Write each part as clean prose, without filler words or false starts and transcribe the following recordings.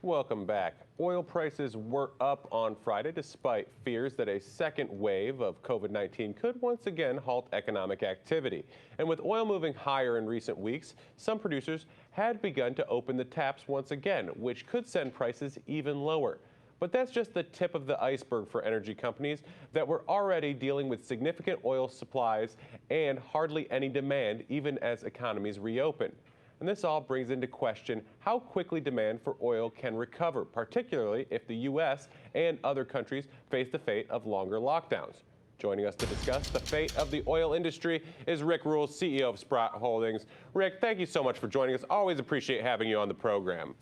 Welcome back. Oil prices were up on Friday despite fears that a second wave of COVID-19 could once again halt economic activity. And with oil moving higher in recent weeks, some producers had begun to open the taps once again, which could send prices even lower. But that's just the tip of the iceberg for energy companies that were already dealing with significant oil supplies and hardly any demand even as economies reopen. And this all brings into question how quickly demand for oil can recover, particularly if the U.S. and other countries face the fate of longer lockdowns. Joining us to discuss the fate of the oil industry is Rick Rule, CEO of Sprott Holdings. Rick, thank you so much for joining us. Always appreciate having you on the program.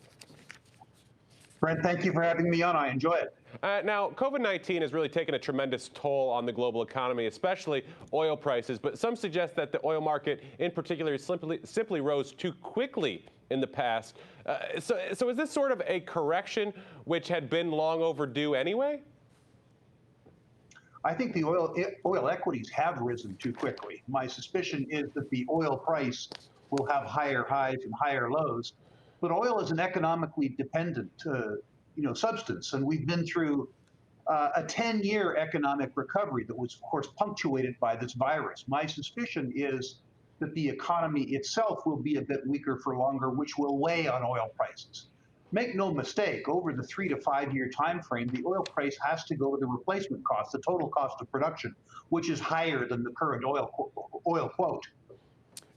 Brent, thank you for having me on. I enjoy it. Now, COVID-19 has really taken a tremendous toll on the global economy, especially oil prices. But some suggest that the oil market in particular simply rose too quickly in the past. So is this sort of a correction which had been long overdue anyway? I think the oil equities have risen too quickly. My suspicion is that the oil price will have higher highs and higher lows. But oil is an economically dependent substance, and we've been through a 10-year economic recovery that was, of course, punctuated by this virus. My suspicion is that the economy itself will be a bit weaker for longer, which will weigh on oil prices. Make no mistake, over the 3 to 5 year time frame, the oil price has to go to the replacement cost, the total cost of production, which is higher than the current oil quote.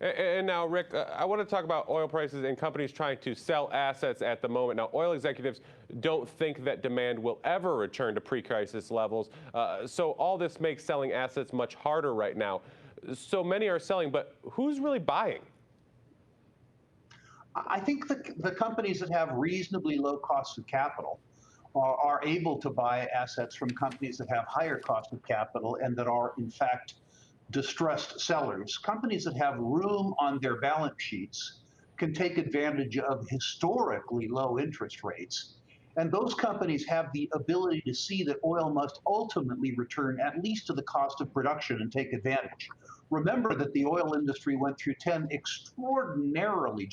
And now, Rick, I want to talk about oil prices and companies trying to sell assets at the moment. Now, oil executives don't think that demand will ever return to pre-crisis levels. So all this makes selling assets much harder right now. So many are selling, but who's really buying? I think the companies that have reasonably low costs of capital are able to buy assets from companies that have higher cost of capital and that are, in fact, distressed sellers. Companies that have room on their balance sheets can take advantage of historically low interest rates. And those companies have the ability to see that oil must ultimately return at least to the cost of production and take advantage. Remember that the oil industry went through 10 extraordinarily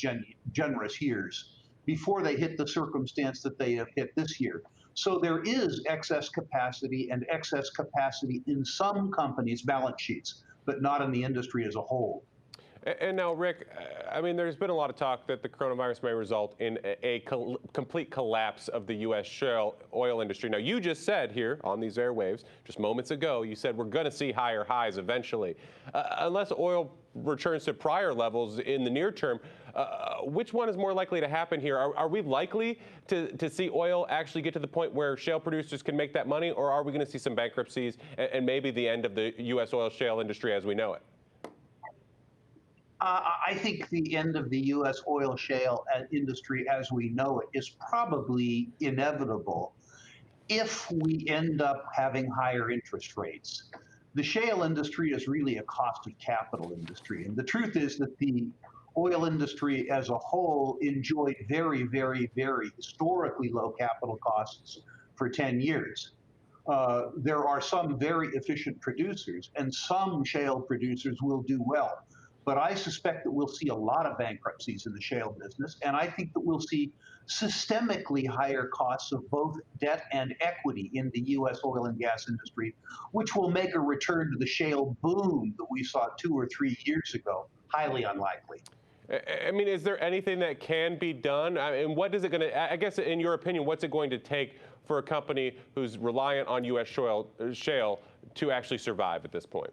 generous years before they hit the circumstance that they have hit this year. So there is excess capacity and excess capacity in some companies' balance sheets, but not in the industry as a whole. And now, Rick, I mean, there's been a lot of talk that the coronavirus may result in a complete collapse of the U.S. shale oil industry. Now, you just said here on these airwaves, just moments ago, you said we're going to see higher highs eventually. Unless oil returns to prior levels in the near term, which one is more likely to happen here? Are we likely to see oil actually get to the point where shale producers can make that money, or are we going to see some bankruptcies and maybe the end of the U.S. oil shale industry as we know it? I think the end of the U.S. oil shale industry as we know it is probably inevitable if we end up having higher interest rates. The shale industry is really a cost of capital industry. And the truth is that the oil industry as a whole enjoyed very, very, very historically low capital costs for 10 years. There are some very efficient producers, and some shale producers will do well. But I suspect that we'll see a lot of bankruptcies in the shale business, and I think that we'll see systemically higher costs of both debt and equity in the U.S. oil and gas industry, which will make a return to the shale boom that we saw 2 or 3 years ago highly unlikely. I mean, is there anything that can be done? And what is it going to, I guess, in your opinion, what's it going to take for a company who's reliant on U.S. shale to actually survive at this point?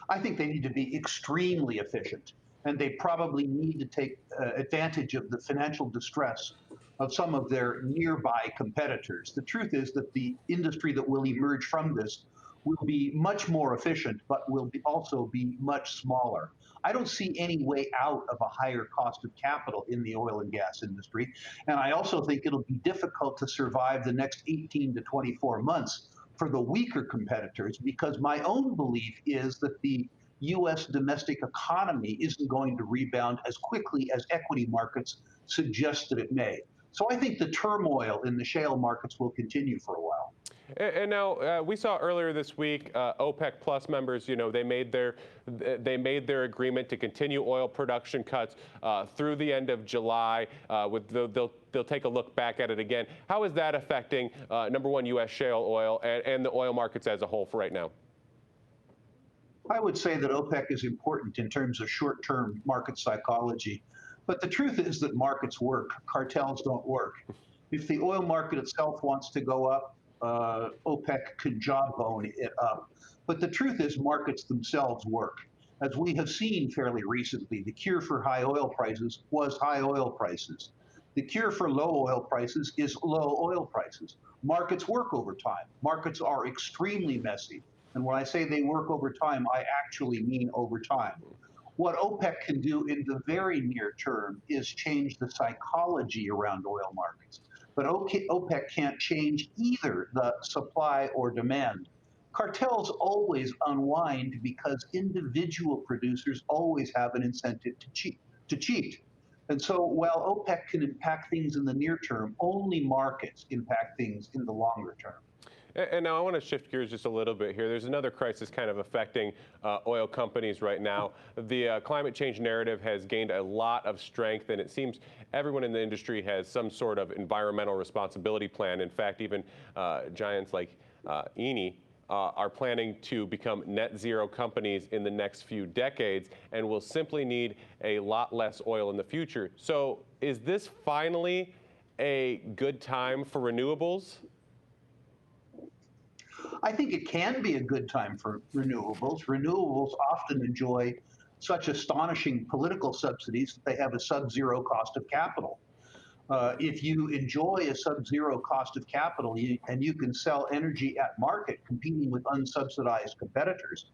I think they need to be extremely efficient, and they probably need to take advantage of the financial distress of some of their nearby competitors. The truth is that the industry that will emerge from this will be much more efficient, but will also be much smaller. I don't see any way out of a higher cost of capital in the oil and gas industry. And I also think it'll be difficult to survive the next 18 to 24 months for the weaker competitors, because my own belief is that the U.S. domestic economy isn't going to rebound as quickly as equity markets suggest that it may. So I think the turmoil in the shale markets will continue for a while. And now we saw earlier this week, OPEC Plus members, they made their agreement to continue oil production cuts through the end of July. They'll take a look back at it again. How is that affecting number one U.S. shale oil and the oil markets as a whole for right now? I would say that OPEC is important in terms of short-term market psychology. But the truth is that markets work. Cartels don't work. If the oil market itself wants to go up, OPEC could jawbone it up. But the truth is markets themselves work. As we have seen fairly recently, the cure for high oil prices was high oil prices. The cure for low oil prices is low oil prices. Markets work over time. Markets are extremely messy. And when I say they work over time, I actually mean over time. What OPEC can do in the very near term is change the psychology around oil markets. But OPEC can't change either the supply or demand. Cartels always unwind because individual producers always have an incentive to cheat. And so while OPEC can impact things in the near term, only markets impact things in the longer term. And now I want to shift gears just a little bit here. There's another crisis kind of affecting oil companies right now. The climate change narrative has gained a lot of strength, and it seems everyone in the industry has some sort of environmental responsibility plan. In fact, even giants like Eni are planning to become net zero companies in the next few decades and will simply need a lot less oil in the future. So is this finally a good time for renewables? I think it can be a good time for renewables. Renewables often enjoy such astonishing political subsidies that they have a sub-zero cost of capital. If you enjoy a sub-zero cost of capital and you can sell energy at market competing with unsubsidized competitors,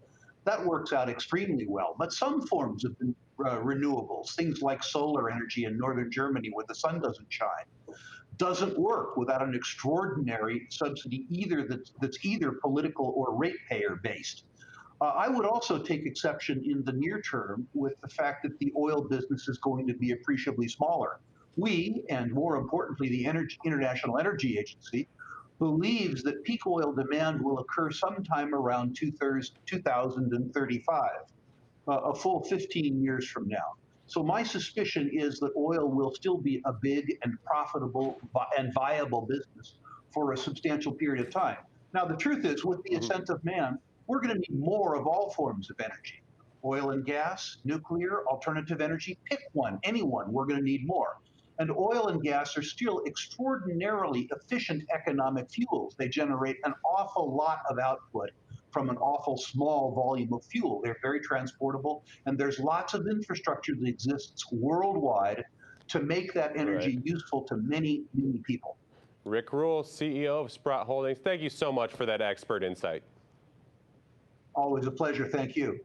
that works out extremely well. But some forms of renewables, things like solar energy in northern Germany where the sun doesn't shine, doesn't work without an extraordinary subsidy that's either political or ratepayer based. I would also take exception in the near term with the fact that the oil business is going to be appreciably smaller. We, and more importantly, the International Energy Agency, believes that peak oil demand will occur sometime around 2035, a full 15 years from now. So my suspicion is that oil will still be a big and profitable and viable business for a substantial period of time. Now, the truth is, with the ascent of man, we're going to need more of all forms of energy. Oil and gas, nuclear, alternative energy, pick one, any one, we're going to need more. And oil and gas are still extraordinarily efficient economic fuels. They generate an awful lot of output from an awful small volume of fuel. They're very transportable, and there's lots of infrastructure that exists worldwide to make that energy useful to many, many people. Rick Rule, CEO of Sprott Holdings, thank you so much for that expert insight. Always a pleasure. Thank you.